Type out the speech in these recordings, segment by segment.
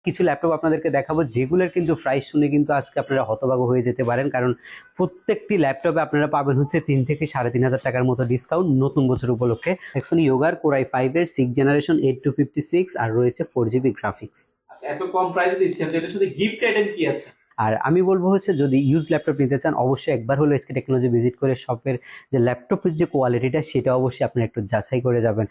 কিছু ল্যাপটপ আপনাদেরকে দেখাবো যেগুলোর কিন্তু প্রাইস শুনে কিন্তু আজকে আপনারা হতবাক হয়ে যেতে পারেন, কারণ প্রত্যেকটি ল্যাপটপে আপনারা পাবেন হচ্ছে 3 থেকে 3,500 টাকার মতো ডিসকাউন্ট নতুন বছর উপলক্ষে। এখন ইয়োগার কোরাই 5 এর 6 জেনারেশন 8256 আর রয়েছে 4GB গ্রাফিক্স। আচ্ছা, এত কম প্রাইসে দিচ্ছেন, এটার সাথে গিফট আইটেম কি আছে? আর আমি বলবো হচ্ছে যদি ইউজ ল্যাপটপ নিতে চান অবশ্যই একবার হলো এসকে টেকনোলজি ভিজিট করে শপের যে ল্যাপটপের যে কোয়ালিটিটা সেটা অবশ্যই আপনারা একটু যাচাই করে যাবেন।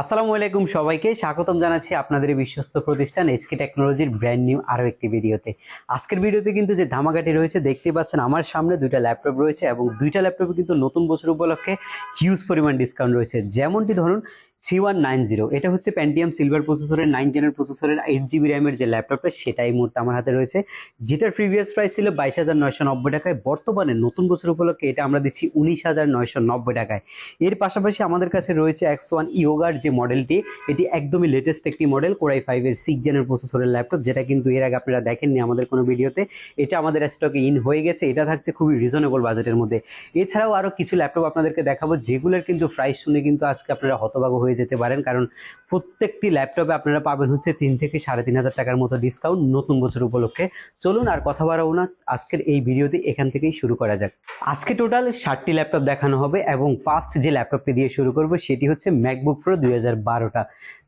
আসসালামু আলাইকুম, সবাইকে স্বাগতম জানাচ্ছি আপনাদের বিশ্বস্ত প্রতিষ্ঠান এসকে টেকনোলজির ব্র্যান্ড নিউ আরো একটি ভিডিওতে। আজকের ভিডিওতে কিন্তু যে ধামাকাটি রয়েছে দেখতে পাচ্ছেন, আমার সামনে দুইটা ল্যাপটপ রয়েছে এবং দুইটা ল্যাপটপে কিন্তু নতুন বছর উপলক্ষে হিউজ পরিমাণ ডিসকাউন্ট রয়েছে। যেমনটি ধরুন 3190, এটা হচ্ছে প্যান্টিয়াম সিলভার প্রসেসরের 9 জেনের প্রসেসরের 8GB র্যামের যে ল্যাপটপটা সেটাই এই মুহূর্তে আমার হাতে রয়েছে, যেটার প্রিভিয়াস প্রাইস ছিল 22,990 টাকায়। বর্তমানে নতুন বছর উপলক্ষে এটা আমরা দিচ্ছি 19,990 টাকায়। এর পাশাপাশি আমাদের কাছে রয়েছে X1 ইয়োগার যে মডেলটি, এটি একদমই লেটেস্ট একটি মডেল, কোরাই 5 এর 6 জেনের প্রসেসরের ল্যাপটপ, যেটা কিন্তু এর আগে আপনারা দেখেননি আমাদের কোনো ভিডিওতে। এটা আমাদের স্টকে ইন হয়ে গেছে, এটা থাকছে খুবই রিজনেবল বাজেটের মধ্যে। এছাড়াও আরো কিছু ল্যাপটপ আপনাদেরকে দেখাবো যেগুলোর কিন্তু প্রাইস শুনে কিন্তু আজকে আপনারা হতবাক হয়ে যেতে পারেন, কারণ প্রত্যেকটি ল্যাপটপে আপনারা পাবেন হচ্ছে 3 থেকে 3,500 টাকার মতো ডিসকাউন্ট নতুন বছর উপলক্ষে। চলুন আর কথা বাড়াবো না, আজকের এই ভিডিওতে এখান থেকেই শুরু করা যাক। আজকে টোটাল 60টি ল্যাপটপ দেখানো হবে এবং ফার্স্ট যে ল্যাপটপটি দিয়ে শুরু করবো সেটি হচ্ছে ম্যাকবুক প্রো 2012টা।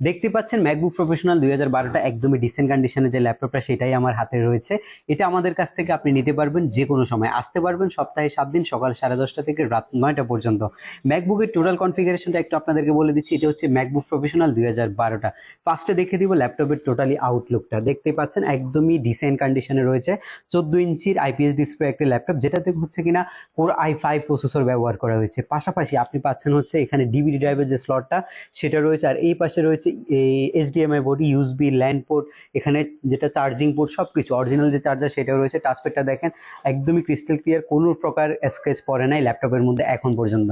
দেখতে পাচ্ছেন ম্যাকবুক প্রফেশনাল 2012টা একদমই ডিসেন্ট কন্ডিশনে যে ল্যাপটপটা সেটাই আমার হাতে রয়েছে। এটা আমাদের কাছ থেকে আপনি নিতে পারবেন যে কোনো সময়, আসতে পারবেন সপ্তাহে 7 দিন সকাল 10:30 থেকে রাত 9টা পর্যন্ত। ম্যাকবুকের টোটাল কনফিগারেশনটা একটু আপনাদেরকে বলে দিচ্ছি, এটা হচ্ছে ম্যাকবুক প্রফেশনাল 2012টা। ফার্স্টে দেখে দিব ল্যাপটপের টোটালি আউটলুকটা। দেখতে পাচ্ছেন একদমই ডিসেন্ট কন্ডিশনে রয়েছে, 14 ইঞ্চির আইপিএস ডিসপ্লে একটি ল্যাপটপ, যেটাতে হচ্ছে কিনা কোর i5 প্রসেসর ব্যবহার করা হয়েছে। পাশাপাশি আপনি পাচ্ছেন হচ্ছে এখানে ডিভিডি ড্রাইভের যে স্লটটা সেটা রয়েছে, আর এই পাশে রয়েছে HDMI port, USB, land port, এখানে যেটা চার্জিং পোর্ট সবকিছু অরিজিনাল যে চার্জার সেটা রয়েছে। টাচপ্যাডটা দেখেন একদমই ক্রিস্টাল ক্লিয়ার, কোনো প্রকার স্ক্র্যাচ পড়ে নাই ল্যাপটপের মধ্যে এখন পর্যন্ত।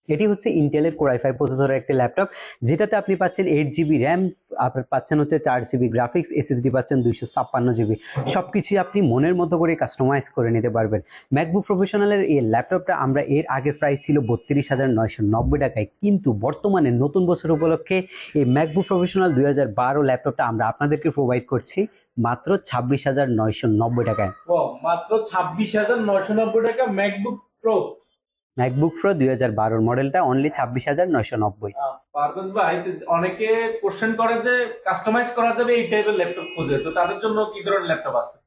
এটি হচ্ছে ইন্টেলের কোর i5 প্রসেসরের একটি ল্যাপটপ, যেটাতে আপনি পাচ্ছেন 8GB র্যাম, আপনার পাচ্ছেন হচ্ছে 4GB গ্রাফিক্স, এসএসডি পাচ্ছেন 256GB। সবকিছুই আপনি মনের মতো করে কাস্টমাইজ করে নিতে পারবেন। ম্যাকবুক প্রফেশনালের এই ল্যাপটপটা আমরা এর আগে প্রাইস ছিল 32,990 টাকায়, কিন্তু বর্তমানে নতুন বছর উপলক্ষে এই ম্যাকবুক প্রফেশনাল 2012 ল্যাপটপটা আমরা আপনাদেরকে প্রোভাইড করছি মাত্র 26,990 টাকায়। মাত্র 26,990 টাকা ম্যাকবুক প্রো। ম্যাকবুক প্রো 2012 মডেলটা অনলি 26,990। পারভেজ ভাই, অনেকে কোশ্চেন করে যে কাস্টমাইজ করা যাবে এই টাইপের ল্যাপটপ খুঁজে, তো তাদের জন্য কি ধরনের ল্যাপটপ আছে?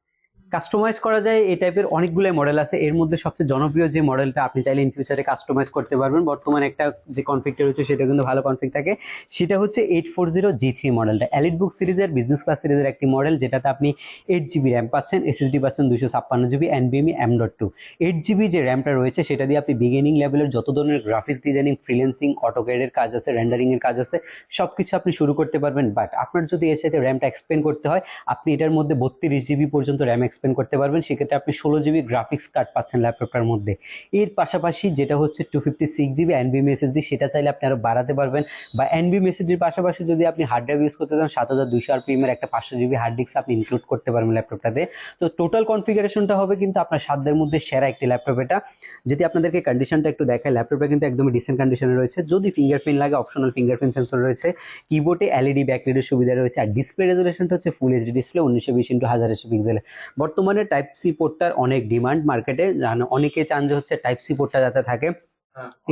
কাস্টমাইজ করা যায় এই টাইপের অনেকগুলো মডেল আছে, এর মধ্যে সবচেয়ে জনপ্রিয় যে মডেলটা আপনি চাইলে ইন ফিউচারে কাস্টমাইজ করতে পারবেন, বর্তমানে একটা যে কনফিগটা রয়েছে সেটা কিন্তু ভালো কনফিগ থাকে, সেটা হচ্ছে 840G3 মডেলটা। এলিট বুক সিরিজের বিজনেস ক্লাস সিরিজের একটি মডেল, যেটাতে আপনি 8GB র্যাম পাচ্ছেন, এসএসডি পাচ্ছেন 256GB, NVMe M.2। 8GB যে র্যামটা রয়েছে সেটা দিয়ে আপনি বিগিনিং লেভেলের যত ধরনের গ্রাফিক্স ডিজাইনিং, ফ্রিল্যান্সিং, অটোক্যাডের কাজ আছে, রেন্ডারিং এর কাজ আছে, সবকিছু আপনি শুরু করতে পারবেন। বাট আপনার যদি এর সাথে র্যামটা এক্সপেন্ড করতে হয়, আপনি এটার মধ্যে 32GB পর্যন্ত র্যাম এক্সপেন্ড করতে পারবেন, সেক্ষেত্রে আপনি 16GB গ্রাফিক্স কার্ড পাচ্ছেন ল্যাপটপটার মধ্যে। এর পাশাপাশি যেটা হচ্ছে 256GB NVMe SSD, সেটা চাইলে আপনি আরো বাড়াতে পারবেন, বা NVMe SSDর পাশাপাশি যদি আপনি হার্ড ড্রাইভ ইউজ করতে চান 7200 RPM এর একটা 500GB হার্ড ডিস্ক আপনি ইনক্লুড করতে পারবেন ল্যাপটপটাতে। তো টোটাল কনফিগারেশনটা হবে কিন্তু আপনার সাধ্যের মধ্যে সেরা একটি ল্যাপটপ এটা। যদি আপনাদেরকে কন্ডিশনটা একটু দেখায়, ল্যাপটপটা কিন্তু একদমই ডিসেন্ট কন্ডিশনে রয়েছে, যদি ফিঙ্গারপ্রিন্ট লাগে অপশনাল ফিঙ্গারপ্রিন্ট সেন্সর রয়েছে, কিবোর্ডে এলইডি ব্যাকলাইটের সুবিধা রয়েছে, আর ডিসপ্লে রেজোলিউশনটা হচ্ছে full HD display 1920x1080 pixel. বর্তমানে টাইপ সি পোর্টটার অনেক ডিমান্ড মার্কেটে, অনেকে চান যে হচ্ছে টাইপ সি পোর্টটা যাতে থাকে।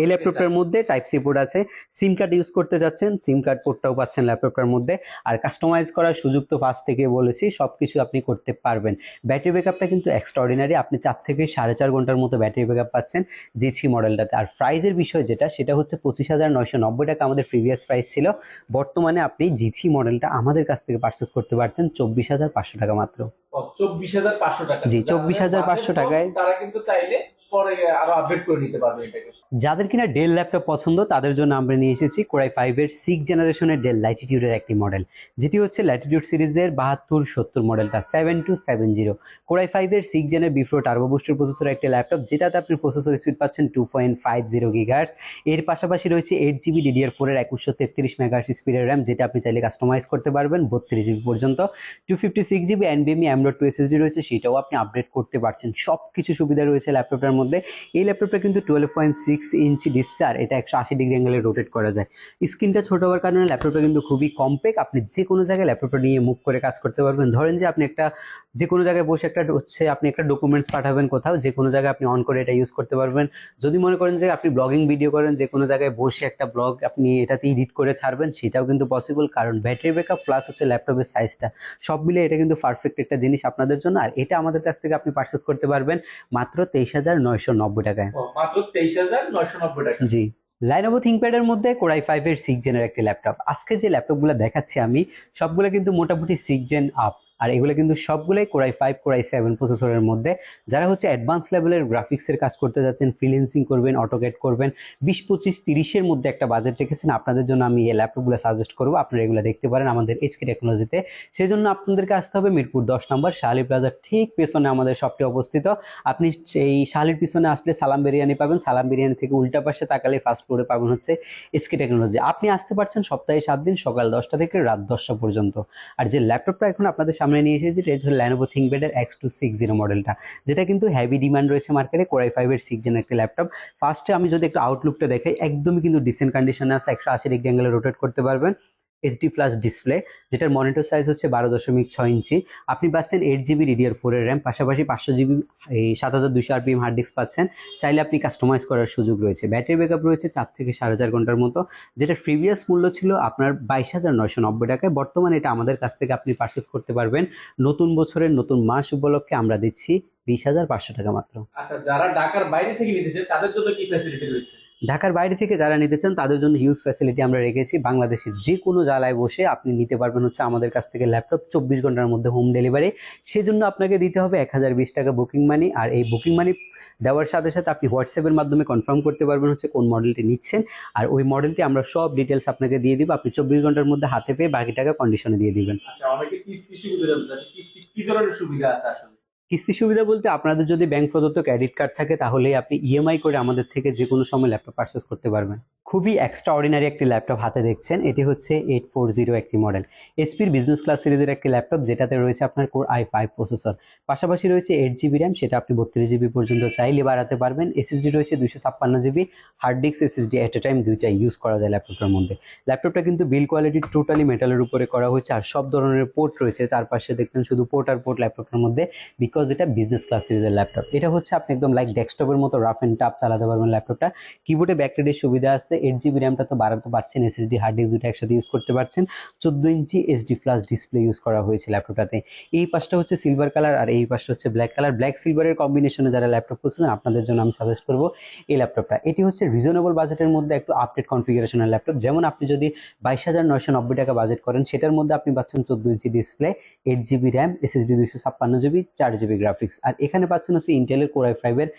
এই ল্যাপটপটার মধ্যে টাইপ সি পোর্ট আছে, সিম কার্ড ইউজ করতে যাচ্ছেন সিম কার্ড পোর্টটাও পাচ্ছেন ল্যাপটপটার মধ্যে, আর কাস্টমাইজ করার সুযোগ তো ফার্স্ট থেকে বলেছি সবকিছু আপনি করতে পারবেন। ব্যাটারি ব্যাকআপটা কিন্তু এক্সট্রাঅর্ডিনারি, আপনি 4 থেকে 4.5 ঘন্টার মতো ব্যাটারি ব্যাকআপ পাচ্ছেন G3 মডেলটাতে। আর প্রাইসের বিষয় যেটা, সেটা হচ্ছে 25,990 টাকা আমাদের প্রিভিয়াস প্রাইস ছিল, বর্তমানে আপনি G3 মডেলটা আমাদের কাছ থেকে পারচেজ করতে পারতেন 24,500 টাকা মাত্র। 24,500 টাকা? জি, 24,500 টাকায় তারা কিন্তু চাইলে পরে আরো আপডেট করে নিতে পারবে এটাকে। যাদের কিনা ডেল ল্যাপটপ পছন্দ তাদের জন্য আমরা নিয়ে এসেছি কোরাই 5 এর 6 জেনারেশনের ডেল ল্যাটিটিউডের একটি মডেল, যেটি হচ্ছে ল্যাটিটিউড সিরিজের 7270 মডেলটা 7270। কোরাই 5 এর 6 জেনের বিফ্রো টার্বো বুস্টার প্রসেসরের একটি ল্যাপটপ, যেটাতে আপনি প্রসেসর স্পিড পাচ্ছেন 2.50 GHz। এর পাশাপাশি রয়েছে 8GB DDR4 এর 2133 MHz স্পিডের র্যাম, যেটা আপনি চাইলে কাস্টমাইজ করতে পারবেন 32GB পর্যন্ত। 256GB NVMe M.2 SSD রয়েছে, সেটাও আপনি আপডেট করতে পারছেন। সবকিছু সুবিধা রয়েছে ল্যাপটপটার মধ্যে। এই ল্যাপটপটা কিন্তু 12.6 ইঞ্চি ডিসপ্লে, আর এটা 180 ডিগ্রি অ্যাঙ্গেলে রোটেট করা যায়। স্ক্রিনটা ছোট হওয়ার কারণে ল্যাপটপটা কিন্তু খুবই কম্প্যাক্ট, আপনি যে কোনো জায়গায় ল্যাপটপটা নিয়ে মুভ করে কাজ করতে পারবেন। ধরেন যে আপনি যে কোনো জায়গায় বসে আপনি একটা ডকুমেন্টস পাঠাবেন কোথাও, যে কোনো জায়গায় আপনি অন করে এটা ইউজ করতে পারবেন। যদি মনে করেন যে আপনি ব্লগিং ভিডিও করেন, যে কোনো জায়গায় বসে একটা ব্লগ আপনি এটাতে এডিট করে ছাড়বেন, সেটাও কিন্তু পসিবল, কারণ ব্যাটারি ব্যাকআপ প্লাস হচ্ছে ল্যাপটপের সাইজটা সব মিলে এটা কিন্তু পারফেক্ট একটা জিনিস আপনাদের জন্য। আর এটা আমাদের কাছ থেকে আপনি পারচেস করতে পারবেন মাত্র 23,990 টাকায়। মাত্র 23,990 টাকা। জি, Lenovo ThinkPad এর মধ্যে Core i5 এর 6 জেনের একটি ল্যাপটপ। আজকে যে ল্যাপটপগুলো দেখাচ্ছি আমি সবগুলো কিন্তু মোটামুটি 6 জেন আপ, আর এগুলো কিন্তু সবগুলোই Core i5 Core i7 প্রসেসরের মধ্যে। যারা হচ্ছে অ্যাডভান্স লেভেলের গ্রাফিক্সের কাজ করতে যাচ্ছেন, ফ্রিল্যান্সিং করবেন, অটোক্যাড করবেন, 20, 25, 30 এর মধ্যে একটা বাজেট রেখেছেন, আপনাদের জন্য আমি এই ল্যাপটপগুলো সাজেস্ট করবো। আপনারা এগুলো দেখতে পারেন আমাদের এইচকে টেকনোলজিতে। সেই জন্য আপনাদেরকে আসতে হবে মিরপুর 10 নম্বর শাহালি প্লাজার ঠিক পেছনে আমাদের শপটি অবস্থিত। আপনি এই শাহালির পিছনে আসলে সালাম বিরিয়ানি পাবেন, সালাম বিরিয়ানি থেকে উল্টা পাশে তাকালে ফার্স্ট ফ্লোরে পাবেন হচ্ছে এসকে টেকনোলজি। আপনি আসতে পারছেন সপ্তাহে 7 দিন, সকাল 10টা থেকে রাত 10টা পর্যন্ত। আর যে ল্যাপটপটা এখন আপনাদের সামনে নিয়ে এসেছি এটা হচ্ছে Lenovo ThinkPad এর X260 মডেলটা, যেটা কিন্তু হেভি ডিমান্ড রয়েছে মার্কেটে। Core i5 এর 6 জেন একটি ল্যাপটপ। ফার্স্টে আমি যদি একটু আউটলুকটা দেখাই, একদমই কিন্তু ডিসেন্ট কন্ডিশনে আছে, 180 ডিগ্রি অ্যাঙ্গেলে রোটেট করতে পারবেন। এইচডি প্লাস ডিসপ্লে, যেটার মনিটর সাইজ হচ্ছে 12.6 ইঞ্চি। আপনি পাচ্ছেন 8GB DDR4 এর র্যাম, পাশাপাশি 500GB 7200 RPM হার্ড ডিস্ক পাচ্ছেন। চাইলে আপনি কাস্টমাইজ করার সুযোগ রয়েছে। ব্যাটারি ব্যাকআপ রয়েছে 4 থেকে 4.5 ঘন্টার মতো, যেটা প্রিভিয়াস মূল্য ছিল আপনার 22,990 টাকায়। বর্তমানে এটা আমাদের কাছ থেকে আপনি পারচেস করতে পারবেন নতুন বছরের নতুন মাস উপলক্ষে আমরা দিচ্ছি 20,500 টাকা মাত্র। আচ্ছা, যারা ঢাকার বাইরে থেকে নিতেছে তাদের জন্য কি ফ্যাসিলিটি রয়েছে? ঢাকার বাইরে থেকে যারা নিতে চান তাদের জন্য হিউজ ফ্যাসিলিটি আমরা রেখেছি। বাংলাদেশের যে কোনো জায়গায় বসে আপনি নিতে পারবেন হচ্ছে আমাদের কাছ থেকে ল্যাপটপ 24 ঘন্টার মধ্যে হোম ডেলিভারি। সেজন্য আপনাকে দিতে হবে 1020 টাকা বুকিং মানি। আর এই বুকিং মানি দেওয়ার সাথে সাথে আপনি হোয়াটসঅ্যাপের মাধ্যমে কনফার্ম করতে পারবেন হচ্ছে কোন মডেলটি নিচ্ছেন, আর ওই মডেলটি আমরা সব ডিটেলস আপনাকে দিয়ে দিব। আপনি 24 ঘন্টার মধ্যে হাতে পেয়ে বাকি টাকা কন্ডিশনে দিয়ে দিবেন। আচ্ছা, অনেকে কিস্তি সুবিধা জানে, কিস্তি কি ধরনের সুবিধা আছে আসলে? কিস্তি সুবিধা বলতে আপনাদের যদি ব্যাংক প্রদত্ত ক্রেডিট কার্ড থাকে তাহলেই আপনি ইএমআই করে আমাদের থেকে যে কোনো সময় ল্যাপটপ পারচেস করতে পারবেন। খুবই এক্সট্রা অর্ডিনারি একটি ল্যাপটপ হাতে দেখছেন, এটি হচ্ছে 840 একটি মডেল, এসপির বিজনেস ক্লাস সিরিজের একটি ল্যাপটপ, যেটাতে রয়েছে আপনার Core i5 প্রসেসর, পাশাপাশি রয়েছে 8GB র্যাম, সেটা আপনি 32GB পর্যন্ত চাইলে বাড়াতে পারবেন। এসএসডি রয়েছে 256GB, hard disk SSD at a time দুইটাই ইউজ করা যায় ল্যাপটপটার মধ্যে। ল্যাপটপটা কিন্তু বিল কোয়ালিটি টোটালি মেটালের উপরে করা হয়েছে, আর সব ধরনের পোর্ট রয়েছে চারপাশে, দেখবেন শুধু পোর্ট আর পোর্ট ল্যাপটপটার মধ্যে, বিকজ এটা বিজনেস ক্লাস সিরিজের ল্যাপটপ। এটা হচ্ছে আপনি একদম লাইক ডেস্কটপের মতো রাফ এন্ড টাফ চালাতে পারবেন ল্যাপটপটা। কিবোর্ডে ব্যাকরেডের সুবিধা আছে, 8GB র্যামটা তো বাড়াতে পারছেন, এসএসডি হার্ড ডিস্ক দুটো একসাথে ইউজ করতে পারছেন। 14 ইঞ্চি এইচডি প্লাস ডিসপ্লে ইউজ করা হয়েছে ল্যাপটপটাতে। এই পাশটা হচ্ছে সিলভার কালার আর এই পাশটা হচ্ছে ব্ল্যাক কালার, ব্ল্যাক সিলভারের কম্বিনেশনে যারা ল্যাপটপ খুঁজছেন আপনাদের জন্য আমি সাজেস্ট করবো এই ল্যাপটপটা। এটি হচ্ছে রিজনেবল বাজেটের মধ্যে একটু আপডেট কনফিগারেশনের ল্যাপটপ। যেমন আপনি যদি 22,990 টাকা বাজেট করেন, সেটার মধ্যে আপনি পাচ্ছেন 14 ইঞ্চি display, 8GB RAM, SSD 256GB, 4GB graphics. আর এখানে পাচ্ছেন হচ্ছে ইন্টেলের Core i5 এর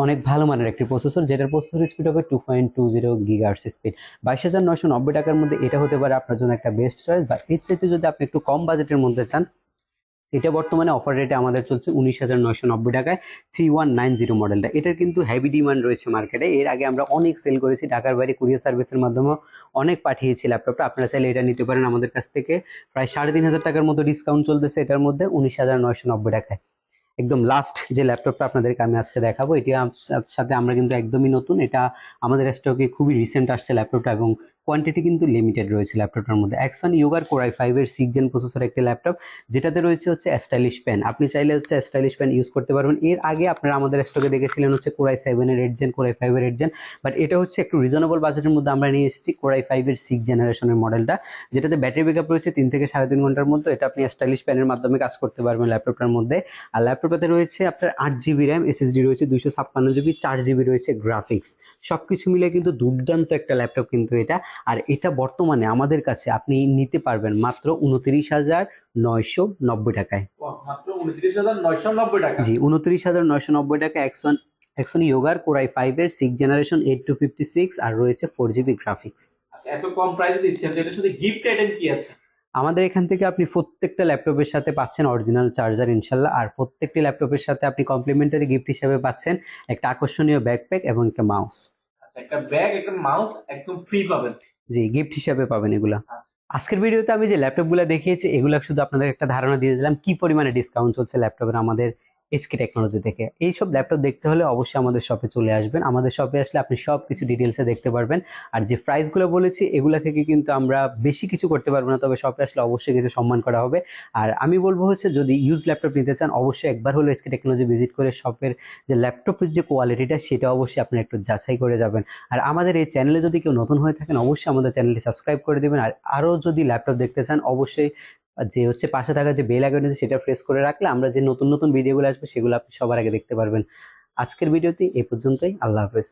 অনেক ভালো মানের একটি প্রসেসর, যেটার প্রসেসর স্পিড হবে 2.20 GHz স্পিড। 22,990 টাকার মধ্যে এটা হতে পারে আপনার জন্য একটা বেস্ট চয়েস। বা এর চাইতে যদি আপনি একটু কম বাজেটের মধ্যে চান, এটা বর্তমানে অফার রেটে আমাদের চলছে 19,990 টাকায় 3190 মডেলটা। এটার কিন্তু হেভি ডিমান্ড রয়েছে মার্কেটে। এর আগে আমরা অনেক সেল করেছি, ঢাকার বাইরে কুরিয়ার সার্ভিসের মাধ্যমে অনেক পাঠিয়েছি ল্যাপটপটা। আপনারা চাইলে এটা নিতে পারেন আমাদের কাছ থেকে। প্রায় 3,500 টাকার মতো ডিসকাউন্ট চলতেছে এটার মধ্যে 19,990 টাকায়। একদম লাস্ট যে ল্যাপটপটা আপনাদেরকে আমি আজকে দেখাবো, এটি সাথে আমরা কিন্তু একদমই নতুন, এটা আমাদের স্টকে খুবই রিসেন্ট আসছে ল্যাপটপটা, এবং কোয়ান্টিটি কিন্তু লিমিটেড রয়েছে ল্যাপটপটার মধ্যে। Axon Yoga Core i5 এর 6 জেন প্রসেসর একটি ল্যাপটপ, যেটাতে রয়েছে হচ্ছে স্টাইলিশ পেন। আপনি চাইলে হচ্ছে স্টাইলিশ পেন ইউজ করতে পারবেন। এর আগে আপনারা আমাদের স্টকে দেখেছিলেন হচ্ছে Core i7 এর 8 জেন, Core i5 এর 8 জেন, বাট এটা হচ্ছে একটু রিজনেবল বাজেটের মধ্যে আমরা নিয়ে এসেছি Core i5 এর 6 জেনারেশনের মডেলটা, যেটাতে ব্যাটারি ব্যাকআপ রয়েছে 3 থেকে 3.5 ঘন্টার মধ্যে। এটা আপনি স্টাইলিশ পেনের মাধ্যমে কাজ করতে পারবেন ল্যাপটপটার মধ্যে। আর ল্যাপটপটাতে রয়েছে আপনার 8GB র্যাম, এসএসডি রয়েছে 256GB, 4GB রয়েছে গ্রাফিক্স। সবকিছু মিলে কিন্তু দুর্দান্ত একটা ল্যাপটপ কিন্তু এটা। আর এটা বর্তমানে আমাদের কাছে আপনি নিতে পারবেন মাত্র 29,990 টাকায়। মাত্র 29,990 টাকা? জি, 29,990 টাকা। Axon Yoga Core i5 এর 6 জেনারেশন 8256, আর রয়েছে 4GB গ্রাফিক্স। আচ্ছা, এত কম প্রাইসে দিচ্ছেন, এটার সাথে গিফট আইটেম কি আছে? আমাদের এখান থেকে আপনি প্রত্যেকটা ল্যাপটপের সাথে পাচ্ছেন অরিজিনাল চার্জার ইনশাল্লাহ, আর প্রত্যেকটি ল্যাপটপের সাথে আপনি কমপ্লিমেন্টারি গিফট হিসেবে পাচ্ছেন একটা আকর্ষণীয় ব্যাকপ্যাক এবং একটা মাউস। আচ্ছা, একটা ব্যাগ, একটা মাউস একদম ফ্রি পাবেন। জি, গিফট হিসেবে পাবেন এগুলা। আজকের ভিডিওতে আমি যে ল্যাপটপগুলো দেখিয়েছি এগুলো শুধু আপনাদের একটা ধারণা দিয়ে দিলাম কি পরিমাণে ডিসকাউন্ট চলছে ল্যাপটপের আমাদের এসকে টেকনোলজি থেকে। এইসব ল্যাপটপ দেখতে হলে অবশ্যই আমাদের শপে চলে আসবেন। আমাদের শপে আসলে আপনি সব কিছু ডিটেলসে দেখতে পারবেন। আর যে প্রাইসগুলো বলেছি এগুলা থেকে কিন্তু আমরা বেশি কিছু করতে পারবো না, তবে শপে আসলে অবশ্যই কিছু সম্মান করা হবে। আর আমি বলবো হচ্ছে যদি ইউজ ল্যাপটপ নিতে চান অবশ্যই একবার হলো এসকে টেকনোলজি ভিজিট করে শপের যে ল্যাপটপের যে কোয়ালিটিটা সেটা অবশ্যই আপনি একটু যাচাই করে যাবেন। আর আমাদের এই চ্যানেলে যদি কেউ নতুন হয়ে থাকেন অবশ্যই আমাদের চ্যানেলটি সাবস্ক্রাইব করে দিবেন। আর আরও যদি ল্যাপটপ দেখতে চান অবশ্যই যে হচ্ছে পাশে থাকা যে বেল আইকন আছে সেটা প্রেস করে রাখলে আমরা যে নতুন নতুন ভিডিওগুলো আসবে সেগুলো আপনি সবার আগে দেখতে পারবেন। আজকের ভিডিওটি এই পর্যন্তই। আল্লাহ হাফেজ।